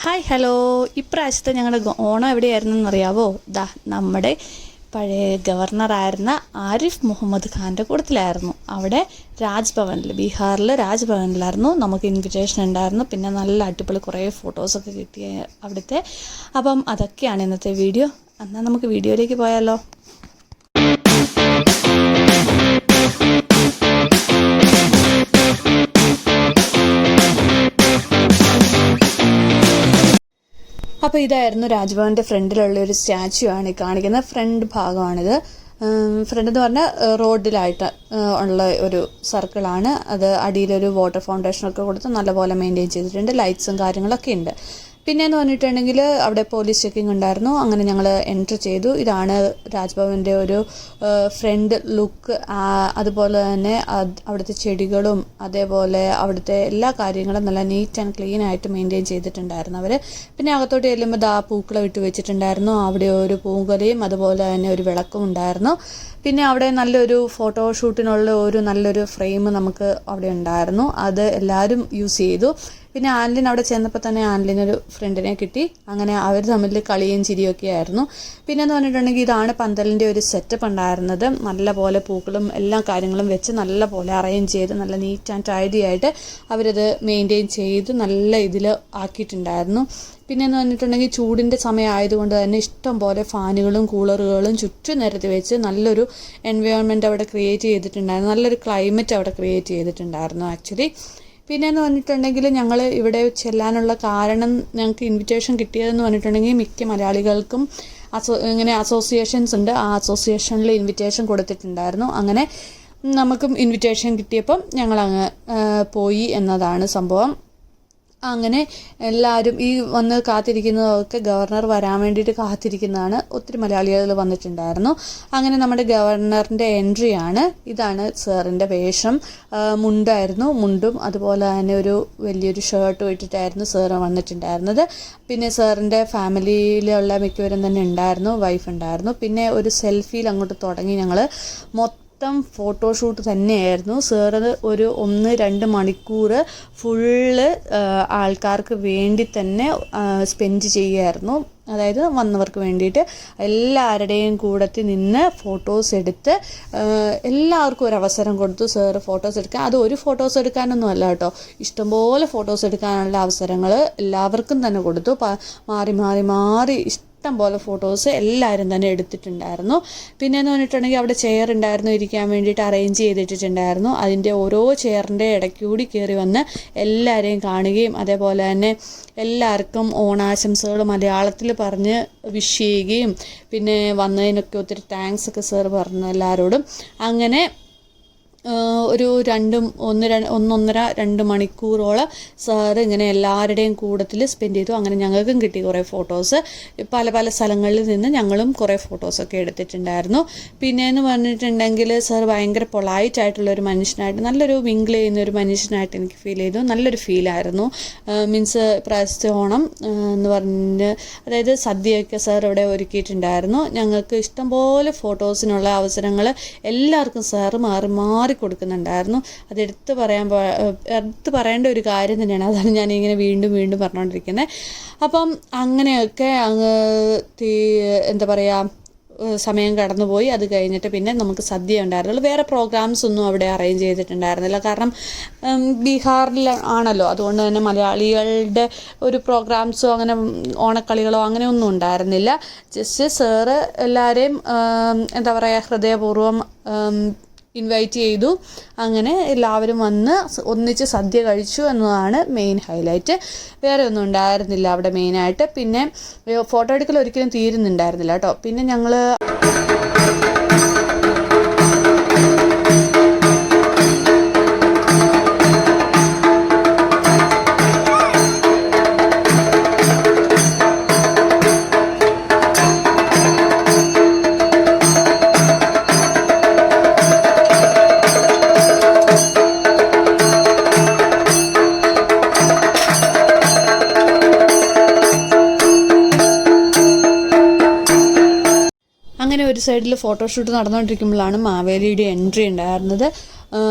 Hi hello. ഇപ്രാവശ്യത്തെ ഞങ്ങളുടെ ഓണം എവിടെയായിരുന്നെന്നറിയാവോ? നമ്മുടെ പഴയ ഗവർണറായിരുന്ന ആരിഫ് മുഹമ്മദ് ഖാൻ്റെ കൂട്ടത്തിലായിരുന്നു. അവിടെ രാജ്ഭവനിൽ, ബീഹാറിൽ രാജ്ഭവനിലായിരുന്നു. നമുക്ക് ഇൻവിറ്റേഷൻ ഉണ്ടായിരുന്നു. പിന്നെ നല്ല അടിപൊളി കുറേ ഫോട്ടോസൊക്കെ കിട്ടിയ അവിടുത്തെ. അപ്പം അതൊക്കെയാണ് ഇന്നത്തെ വീഡിയോ. എന്നാൽ നമുക്ക് വീഡിയോയിലേക്ക് പോയാലോ? അപ്പോൾ ഇതായിരുന്നു രാജ്ഭവൻ്റെ ഫ്രണ്ടിലുള്ള ഒരു സ്റ്റാച്യു ആണ് ഈ കാണിക്കുന്നത്. ഫ്രണ്ട് ഭാഗമാണിത്. ഫ്രണ്ട് എന്ന് പറഞ്ഞാൽ റോഡിലായിട്ട് ഉള്ള ഒരു സർക്കിളാണ് അത്. അടിയിലൊരു വാട്ടർ ഫൗണ്ടേഷനൊക്കെ കൊടുത്ത് നല്ലപോലെ മെയിൻറ്റെയിൻ ചെയ്തിട്ടുണ്ട്. ലൈറ്റ്സും കാര്യങ്ങളൊക്കെ ഉണ്ട്. പിന്നെയെന്ന് പറഞ്ഞിട്ടുണ്ടെങ്കിൽ അവിടെ പോലീസ് ചെക്കിംഗ് ഉണ്ടായിരുന്നു. അങ്ങനെ ഞങ്ങൾ എൻട്രി ചെയ്തു. ഇതാണ് രാജ്ഭവൻ്റെ ഒരു ഫ്രണ്ട് ലുക്ക്. അതുപോലെ തന്നെ അവിടുത്തെ ചെടികളും അതേപോലെ അവിടുത്തെ എല്ലാ കാര്യങ്ങളും നല്ല നീറ്റ് ആൻഡ് ക്ലീൻ ആയിട്ട് മെയിൻറ്റെയിൻ ചെയ്തിട്ടുണ്ടായിരുന്നു അവർ. പിന്നെ അകത്തോട്ട് ചെല്ലുമ്പോൾ പൂക്കളം ഇട്ട് വെച്ചിട്ടുണ്ടായിരുന്നു. അവിടെ ഒരു പൂങ്കൊലയും അതുപോലെ തന്നെ ഒരു വിളക്കും ഉണ്ടായിരുന്നു. പിന്നെ അവിടെ നല്ലൊരു ഫോട്ടോഷൂട്ടിനുള്ള ഒരു നല്ലൊരു ഫ്രെയിം നമുക്ക് അവിടെ ഉണ്ടായിരുന്നു. അത് എല്ലാവരും യൂസ് ചെയ്തു. പിന്നെ ആൻലിൻ അവിടെ ചെന്നപ്പോൾ തന്നെ ആൻലിനൊരു ഫ്രണ്ടിനെ കിട്ടി. അങ്ങനെ അവർ തമ്മിൽ കളിയും ചിരിയൊക്കെ ആയിരുന്നു. പിന്നെ എന്ന് പറഞ്ഞിട്ടുണ്ടെങ്കിൽ ഇതാണ് പന്തലിൻ്റെ ഒരു സെറ്റപ്പ് ഉണ്ടായിരുന്നത്. നല്ല പോലെ പൂക്കളും എല്ലാ കാര്യങ്ങളും വെച്ച് നല്ല പോലെ അറേഞ്ച് ചെയ്ത് നല്ല നീറ്റ് ആൻഡ് ടൈഡി ആയിട്ട് അവരത് മെയിൻറ്റെയിൻ ചെയ്ത് നല്ല ഇതിൽ ആക്കിയിട്ടുണ്ടായിരുന്നു. പിന്നെ എന്ന് പറഞ്ഞിട്ടുണ്ടെങ്കിൽ ചൂടിൻ്റെ സമയം ആയതുകൊണ്ട് തന്നെ ഇഷ്ടം പോലെ ഫാനുകളും കൂളറുകളും ചുറ്റും നിരത്തി വെച്ച് നല്ലൊരു എൻവയോൺമെൻറ്റ് അവിടെ ക്രിയേറ്റ് ചെയ്തിട്ടുണ്ടായിരുന്നു. നല്ലൊരു ക്ലൈമറ്റ് അവിടെ ക്രിയേറ്റ് ചെയ്തിട്ടുണ്ടായിരുന്നു ആക്ച്വലി. പിന്നെയെന്ന് പറഞ്ഞിട്ടുണ്ടെങ്കിൽ ഞങ്ങൾ ഇവിടെ ചെല്ലാനുള്ള കാരണം, ഞങ്ങൾക്ക് ഇൻവിറ്റേഷൻ കിട്ടിയതെന്ന് പറഞ്ഞിട്ടുണ്ടെങ്കിൽ മിക്ക മലയാളികൾക്കും ഇങ്ങനെ അസോസിയേഷൻസ് ഉണ്ട്. ആ അസോസിയേഷനിൽ ഇൻവിറ്റേഷൻ കൊടുത്തിട്ടുണ്ടായിരുന്നു. അങ്ങനെ നമുക്കും ഇൻവിറ്റേഷൻ കിട്ടിയപ്പം ഞങ്ങളങ്ങ് പോയി എന്നതാണ് സംഭവം. അങ്ങനെ എല്ലാവരും ഈ വന്ന് കാത്തിരിക്കുന്നതൊക്കെ ഗവർണർ വരാൻ വേണ്ടിയിട്ട് കാത്തിരിക്കുന്നതാണ്. ഒത്തിരി മലയാളികൾ വന്നിട്ടുണ്ടായിരുന്നു. അങ്ങനെ നമ്മുടെ ഗവർണറിൻ്റെ എൻട്രിയാണ്. ഇതാണ് സാറിൻ്റെ വേഷം. മുണ്ടായിരുന്നു. മുണ്ടും അതുപോലെ തന്നെ ഒരു വലിയൊരു ഷർട്ടും ഇട്ടിട്ടായിരുന്നു സാറ് വന്നിട്ടുണ്ടായിരുന്നത്. പിന്നെ സാറിൻ്റെ ഫാമിലിയിലുള്ള മിക്കവരും തന്നെ ഉണ്ടായിരുന്നു. വൈഫ് ഉണ്ടായിരുന്നു. പിന്നെ ഒരു സെൽഫിയിൽ അങ്ങോട്ട് തുടങ്ങി ഞങ്ങൾ മൊത്തം ഫോട്ടോഷൂട്ട് തന്നെയായിരുന്നു. സാറ് ഒരു 1-2 മണിക്കൂർ ഫുള്ള് ആൾക്കാർക്ക് വേണ്ടി തന്നെ സ്പെൻഡ് ചെയ്യുമായിരുന്നു. അതായത് വന്നവർക്ക് വേണ്ടിയിട്ട് എല്ലാവരുടെയും കൂടത്തിൽ നിന്ന് ഫോട്ടോസ് എടുത്ത് എല്ലാവർക്കും ഒരു അവസരം കൊടുത്തു സാറ് ഫോട്ടോസ് എടുക്കാൻ. അത് ഒരു ഫോട്ടോസ് എടുക്കാനൊന്നും അല്ല കേട്ടോ, ഇഷ്ടംപോലെ ഫോട്ടോസ് എടുക്കാനുള്ള അവസരങ്ങൾ എല്ലാവർക്കും തന്നെ കൊടുത്തു. മാറി മാറി മാറി ഇഷ്ടം പോലെ ഫോട്ടോസ് എല്ലാവരും തന്നെ എടുത്തിട്ടുണ്ടായിരുന്നു. പിന്നെയെന്ന് പറഞ്ഞിട്ടുണ്ടെങ്കിൽ അവിടെ ചെയർ ഉണ്ടായിരുന്നു, ഇരിക്കാൻ വേണ്ടിയിട്ട് അറേഞ്ച് ചെയ്തിട്ടുണ്ടായിരുന്നു. അതിൻ്റെ ഓരോ ചെയറിൻ്റെ ഇടയ്ക്കൂടി കയറി വന്ന് എല്ലാവരെയും കാണുകയും അതേപോലെ തന്നെ എല്ലാവർക്കും ഓണാശംസകൾ മലയാളത്തിൽ പറഞ്ഞ് വിഷ് ചെയ്യുകയും പിന്നെ വന്നതിനൊക്കെ ഒത്തിരി താങ്ക്സ് ഒക്കെ സാർ പറഞ്ഞു എല്ലാവരോടും. അങ്ങനെ ഒരു 1-1.5-2 മണിക്കൂറോളം സാറ് ഇങ്ങനെ എല്ലാവരുടെയും കൂട്ടത്തിൽ സ്പെൻഡ് ചെയ്തു. അങ്ങനെ ഞങ്ങൾക്കും കിട്ടി കുറേ ഫോട്ടോസ്. പല പല സ്ഥലങ്ങളിൽ നിന്ന് ഞങ്ങളും കുറേ ഫോട്ടോസൊക്കെ എടുത്തിട്ടുണ്ടായിരുന്നു. പിന്നെയെന്ന് പറഞ്ഞിട്ടുണ്ടെങ്കിൽ സാർ ഭയങ്കര പൊളൈറ്റ് ആയിട്ടുള്ളൊരു മനുഷ്യനായിട്ട്, നല്ലൊരു മിങ്കിൾ ചെയ്യുന്നൊരു മനുഷ്യനായിട്ട് എനിക്ക് ഫീൽ ചെയ്തു. നല്ലൊരു ഫീലായിരുന്നു. മീൻസ് പ്രാവശ്യത്തെ ഓണം എന്ന് പറഞ്ഞ് അതായത് സദ്യയൊക്കെ സാർ ഇവിടെ ഒരുക്കിയിട്ടുണ്ടായിരുന്നു. ഞങ്ങൾക്ക് ഇഷ്ടംപോലെ ഫോട്ടോസിനുള്ള അവസരങ്ങൾ എല്ലാവർക്കും സാറ് മാറി മാറി കൊടുക്കുന്നുണ്ടായിരുന്നു. അത് എടുത്ത് പറയേണ്ട ഒരു കാര്യം തന്നെയാണ്. അതാണ് ഞാനിങ്ങനെ വീണ്ടും വീണ്ടും പറഞ്ഞുകൊണ്ടിരിക്കുന്നത്. അപ്പം അങ്ങനെയൊക്കെ എന്താ പറയുക, സമയം കടന്നുപോയി. അത് കഴിഞ്ഞിട്ട് പിന്നെ നമുക്ക് സദ്യ ഉണ്ടായിരുന്നുള്ളൂ. വേറെ പ്രോഗ്രാംസ് ഒന്നും അവിടെ അറേഞ്ച് ചെയ്തിട്ടുണ്ടായിരുന്നില്ല. കാരണം ബീഹാറിൽ ആണല്ലോ, അതുകൊണ്ട് തന്നെ മലയാളികളുടെ ഒരു പ്രോഗ്രാംസോ അങ്ങനെ ഓണക്കളികളോ അങ്ങനെയൊന്നും ഉണ്ടായിരുന്നില്ല. ജസ്റ്റ് സാറ് എല്ലാവരെയും എന്താ പറയുക ഹൃദയപൂർവ്വം ഇൻവൈറ്റ് ചെയ്തു. അങ്ങനെ എല്ലാവരും വന്ന് ഒന്നിച്ച് സദ്യ കഴിച്ചു എന്നതാണ് മെയിൻ ഹൈലൈറ്റ്. വേറെ ഒന്നും ഉണ്ടായിരുന്നില്ല അവിടെ മെയിനായിട്ട്. പിന്നെ ഫോട്ടോ എടുക്കൽ ഒരിക്കലും തീരുന്നുണ്ടായിരുന്നില്ല കേട്ടോ. പിന്നെ ഞങ്ങൾ അങ്ങനെ ഒരു സൈഡിൽ ഫോട്ടോഷൂട്ട് നടന്നുകൊണ്ടിരിക്കുമ്പോഴാണ് മാവേലിയുടെ എൻട്രി ഉണ്ടായിരുന്നത്.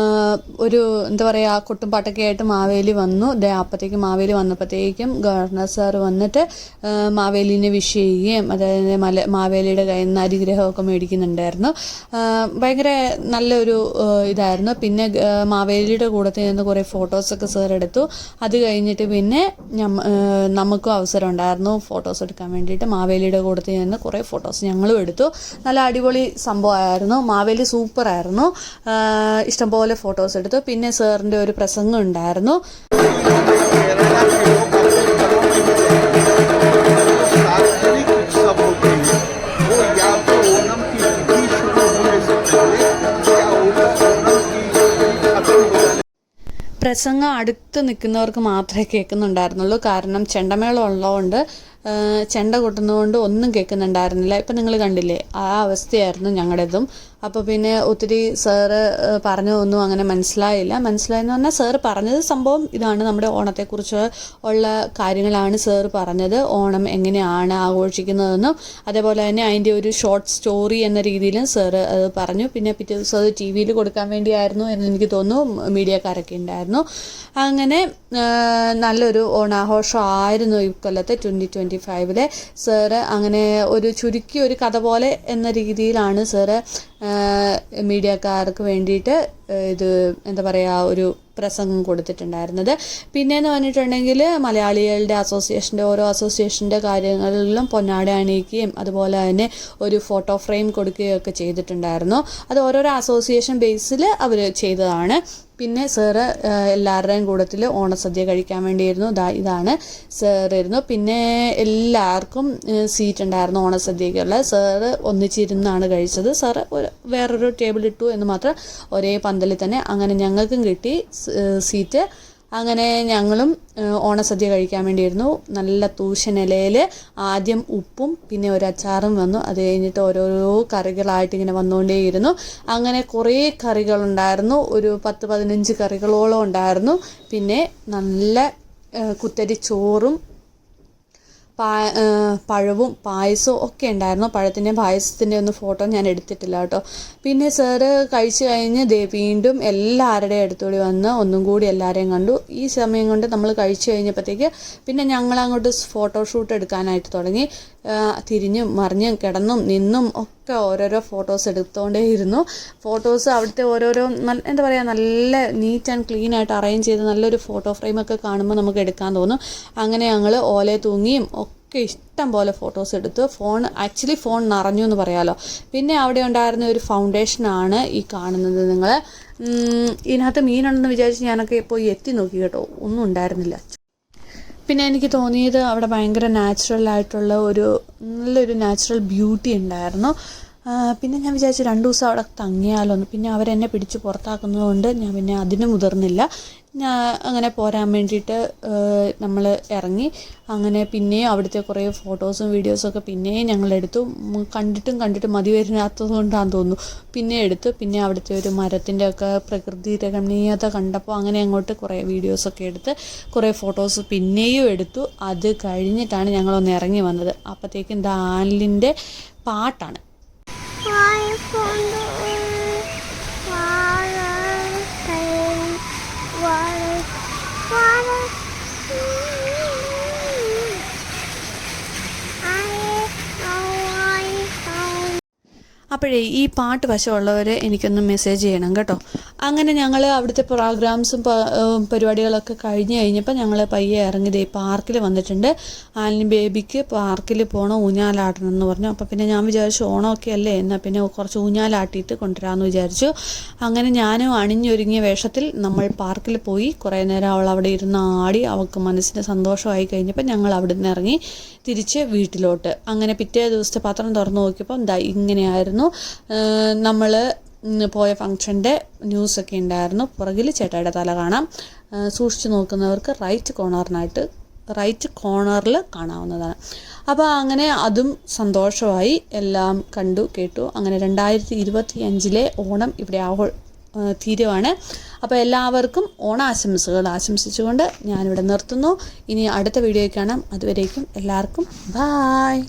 ഒരു എന്താ പറയുക കൊട്ടും പാട്ടൊക്കെ ആയിട്ട് മാവേലി വന്നു. അപ്പോഴത്തേക്കും മാവേലി വന്നപ്പോഴത്തേക്കും ഗവർണർ സാർ വന്നിട്ട് മാവേലിനെ വിഷ് ചെയ്യുകയും അതായത് മാവേലിയുടെ കയ്യിൽ നിന്ന് അനുഗ്രഹമൊക്കെ മേടിക്കുന്നുണ്ടായിരുന്നു. ഭയങ്കര നല്ലൊരു ഇതായിരുന്നു. പിന്നെ മാവേലിയുടെ കൂടത്തിൽ നിന്ന് കുറേ ഫോട്ടോസൊക്കെ സാർ എടുത്തു. അത് കഴിഞ്ഞിട്ട് പിന്നെ നമുക്കും അവസരം ഉണ്ടായിരുന്നു ഫോട്ടോസ് എടുക്കാൻ വേണ്ടിയിട്ട്. മാവേലിയുടെ കൂടത്തിൽ നിന്ന് കുറേ ഫോട്ടോസ് ഞങ്ങളും എടുത്തു. നല്ല അടിപൊളി സംഭവമായിരുന്നു. മാവേലി സൂപ്പറായിരുന്നു. ഇഷ്ടംപോലെ ഫോട്ടോസ് എടുത്തു. പിന്നെ സാറിൻ്റെ ഒരു പ്രസംഗം ഉണ്ടായിരുന്നു. പ്രസംഗം അടുത്ത് നിൽക്കുന്നവർക്ക് മാത്രമേ കേൾക്കുന്നുണ്ടായിരുന്നുള്ളൂ. കാരണം ചെണ്ടമേളം ഉള്ളതുകൊണ്ട് ചെണ്ട കൊട്ടുന്നതുകൊണ്ട് ഒന്നും കേൾക്കുന്നുണ്ടായിരുന്നില്ല. ഇപ്പം നിങ്ങൾ കണ്ടില്ലേ, ആ അവസ്ഥയായിരുന്നു ഞങ്ങളുടേതും. അപ്പോൾ പിന്നെ ഒത്തിരി സാറ് പറഞ്ഞതൊന്നും അങ്ങനെ മനസ്സിലായെന്ന് പറഞ്ഞാൽ സാറ് പറഞ്ഞത് സംഭവം ഇതാണ്, നമ്മുടെ ഓണത്തെക്കുറിച്ച് ഉള്ള കാര്യങ്ങളാണ് സാറ് പറഞ്ഞത്. ഓണം എങ്ങനെയാണ് ആഘോഷിക്കുന്നതെന്നും അതേപോലെ തന്നെ അതിൻ്റെ ഒരു ഷോർട്ട് സ്റ്റോറി എന്ന രീതിയിലും സാറ് അത് പറഞ്ഞു. പിന്നെ പിറ്റേ ദിവസം അത് ടി വിയിൽ കൊടുക്കാൻ വേണ്ടിയായിരുന്നു എന്ന് എനിക്ക് തോന്നുന്നു, മീഡിയക്കാരൊക്കെ ഉണ്ടായിരുന്നു. അങ്ങനെ നല്ലൊരു ഓണാഘോഷം ആയിരുന്നു ഈ കൊല്ലത്തെ 2025 സാറ്. അങ്ങനെ ഒരു ചുരുക്കി ഒരു കഥ പോലെ എന്ന രീതിയിലാണ് സാറ് മീഡിയക്കാർക്ക് വേണ്ടിയിട്ട് ഇത് എന്താ പറയുക ഒരു പ്രസംഗം കൊടുത്തിട്ടുണ്ടായിരുന്നത്. പിന്നെയെന്ന് പറഞ്ഞിട്ടുണ്ടെങ്കിൽ മലയാളികളുടെ അസോസിയേഷൻ്റെ ഓരോ അസോസിയേഷൻ്റെ കാര്യങ്ങളിലും പൊന്നാട അണിയിക്കുകയും അതുപോലെ തന്നെ ഒരു ഫോട്ടോ ഫ്രെയിം കൊടുക്കുകയൊക്കെ ചെയ്തിട്ടുണ്ടായിരുന്നു. അത് ഓരോരോ അസോസിയേഷൻ ബേസിൽ അവർ ചെയ്തതാണ്. പിന്നെ സാറ് എല്ലാവരുടെയും കൂട്ടത്തിൽ ഓണസദ്യ കഴിക്കാൻ വേണ്ടിയിരുന്നു. ഇതാണ് സാറായിരുന്നു. പിന്നെ എല്ലാവർക്കും സീറ്റ് ഉണ്ടായിരുന്നു ഓണസദ്യക്കുള്ള. സാറ് ഒന്നിച്ചിരുന്നാണ് കഴിച്ചത്. സാറ് വേറൊരു ടേബിൾ ഇട്ടു എന്ന് മാത്രം, ഒരേ പന്തലിൽ തന്നെ. അങ്ങനെ ഞങ്ങൾക്കും കിട്ടി സീറ്റ്. അങ്ങനെ ഞങ്ങളും ഓണസദ്യ കഴിക്കാൻ വേണ്ടിയിരുന്നു. നല്ല തൂശനിലയിൽ ആദ്യം ഉപ്പും പിന്നെ ഒരു അച്ചാറും വന്നു. അത് കഴിഞ്ഞിട്ട് ഓരോരോ കറികളായിട്ട് ഇങ്ങനെ വന്നുകൊണ്ടേയിരുന്നു. അങ്ങനെ കുറേ കറികളുണ്ടായിരുന്നു. ഒരു 10-15 കറികളോളം ഉണ്ടായിരുന്നു. പിന്നെ നല്ല കുത്തരി ചോറും പഴവും പായസവും ഒക്കെ ഉണ്ടായിരുന്നു. പഴത്തിൻ്റെയും പായസത്തിൻ്റെയും ഒന്നും ഫോട്ടോ ഞാൻ എടുത്തിട്ടില്ല കേട്ടോ. പിന്നെ സാറ് കഴിച്ച് കഴിഞ്ഞ് വീണ്ടും എല്ലാവരുടെയും അടുത്തോടി വന്ന് ഒന്നും കൂടി എല്ലാവരെയും കണ്ടു. ഈ സമയം കൊണ്ട് നമ്മൾ കഴിച്ച് കഴിഞ്ഞപ്പോഴത്തേക്ക് പിന്നെ ഞങ്ങളങ്ങോട്ട് ഫോട്ടോഷൂട്ട് എടുക്കാനായിട്ട് തുടങ്ങി. തിരിഞ്ഞും മറിഞ്ഞും കിടന്നും നിന്നും ഒക്കെ ഓരോരോ ഫോട്ടോസ് എടുത്തുകൊണ്ടേയിരുന്നു. ഫോട്ടോസ് അവിടുത്തെ ഓരോരോ എന്താ പറയുക നല്ല നീറ്റ് ആൻഡ് ക്ലീൻ ആയിട്ട് അറേഞ്ച് ചെയ്ത് നല്ലൊരു ഫോട്ടോ ഫ്രെയിമൊക്കെ കാണുമ്പോൾ നമുക്ക് എടുക്കാൻ തോന്നും. അങ്ങനെ ഞങ്ങൾ ഓലെ തൂങ്ങിയും ഒക്കെ ഇഷ്ടം പോലെ ഫോട്ടോസ് എടുത്തു. ഫോൺ നിറഞ്ഞു എന്ന് പറയാമല്ലോ. പിന്നെ അവിടെ ഉണ്ടായിരുന്ന ഒരു ഫൗണ്ടേഷനാണ് ഈ കാണുന്നത്. നിങ്ങൾ ഇതിനകത്ത് മീനുണ്ടെന്ന് വിചാരിച്ച് ഞാനൊക്കെ പോയി എത്തി നോക്കി കേട്ടോ, ഒന്നും ഉണ്ടായിരുന്നില്ല. പിന്നെ എനിക്ക് തോന്നിയത് അവിടെ ഭയങ്കര നാച്ചുറലായിട്ടുള്ള നല്ലൊരു നാച്ചുറൽ ബ്യൂട്ടി ഉണ്ടായിരുന്നു. പിന്നെ ഞാൻ വിചാരിച്ചു 2 ദിവസം അവിടെ തങ്ങിയാലോന്ന്. പിന്നെ അവരെന്നെ പിടിച്ച് പുറത്താക്കുന്നതുകൊണ്ട് ഞാൻ പിന്നെ അതിന് മുതിർന്നില്ല. ഞാൻ അങ്ങനെ പോരാൻ വേണ്ടിയിട്ട് നമ്മൾ ഇറങ്ങി. അങ്ങനെ പിന്നെയും അവിടുത്തെ കുറേ ഫോട്ടോസും വീഡിയോസൊക്കെ പിന്നെയും ഞങ്ങളെടുത്തു. കണ്ടിട്ടും മതി വരുന്നാത്തതുകൊണ്ടാണെന്ന് തോന്നുന്നു പിന്നെ എടുത്തു. പിന്നെ അവിടുത്തെ ഒരു മരത്തിൻ്റെ ഒക്കെ പ്രകൃതി രമണീയത കണ്ടപ്പോൾ അങ്ങനെ അങ്ങോട്ട് കുറേ വീഡിയോസൊക്കെ എടുത്ത് കുറേ ഫോട്ടോസ് പിന്നെയും എടുത്തു. അത് കഴിഞ്ഞിട്ടാണ് ഞങ്ങളൊന്ന് ഇറങ്ങി വന്നത്. അപ്പോഴത്തേക്കും ആലിൻ്റെ പാട്ടാണ്. അപ്പോഴേ ഈ പാട്ട് വശമുള്ളവർ എനിക്കൊന്ന് മെസ്സേജ് ചെയ്യണം കേട്ടോ. അങ്ങനെ ഞങ്ങൾ അവിടുത്തെ പ്രോഗ്രാംസും പരിപാടികളൊക്കെ കഴിഞ്ഞപ്പോൾ ഞങ്ങൾ പയ്യെ ഇറങ്ങി പാർക്കിൽ വന്നിട്ടുണ്ട്. ആലിന് ബേബിക്ക് പാർക്കിൽ പോകണം, ഊഞ്ഞാലാടണം എന്ന് പറഞ്ഞു. അപ്പോൾ പിന്നെ ഞാൻ വിചാരിച്ചു ഓണമൊക്കെ അല്ലേ, എന്നാൽ പിന്നെ കുറച്ച് ഊഞ്ഞാലാട്ടിയിട്ട് കൊണ്ടുവരാമെന്ന് വിചാരിച്ചു. അങ്ങനെ ഞാനും അണിഞ്ഞൊരുങ്ങിയ വേഷത്തിൽ നമ്മൾ പാർക്കിൽ പോയി. കുറേ നേരം അവൾ അവിടെ ഇരുന്ന് ആടി. അവൾക്ക് മനസ്സിന് സന്തോഷമായി കഴിഞ്ഞപ്പോൾ ഞങ്ങൾ അവിടെ നിന്ന് ഇറങ്ങി തിരിച്ച് വീട്ടിലോട്ട്. അങ്ങനെ പിറ്റേ ദിവസത്തെ പത്രം തുറന്നു നോക്കിയപ്പോൾ ഇങ്ങനെയായിരുന്നു. നമ്മൾ പോയ ഫംഗ്ഷൻ്റെ ന്യൂസൊക്കെ ഉണ്ടായിരുന്നു. പുറകിൽ ചേട്ടായുടെ തല കാണാം. സൂക്ഷിച്ച് നോക്കുന്നവർക്ക് റൈറ്റ് കോർണറിൽ കാണാവുന്നതാണ്. അപ്പോൾ അങ്ങനെ അതും സന്തോഷമായി. എല്ലാം കണ്ടു കേട്ടു. അങ്ങനെ 2025 ഓണം ഇവിടെ തീരുവാണ്. അപ്പോൾ എല്ലാവർക്കും ഓണാശംസകൾ ആശംസിച്ചുകൊണ്ട് ഞാനിവിടെ നിർത്തുന്നു. ഇനി അടുത്ത വീഡിയോയിൽ കാണാം. അതുവരേക്കും എല്ലാവർക്കും ബായ്.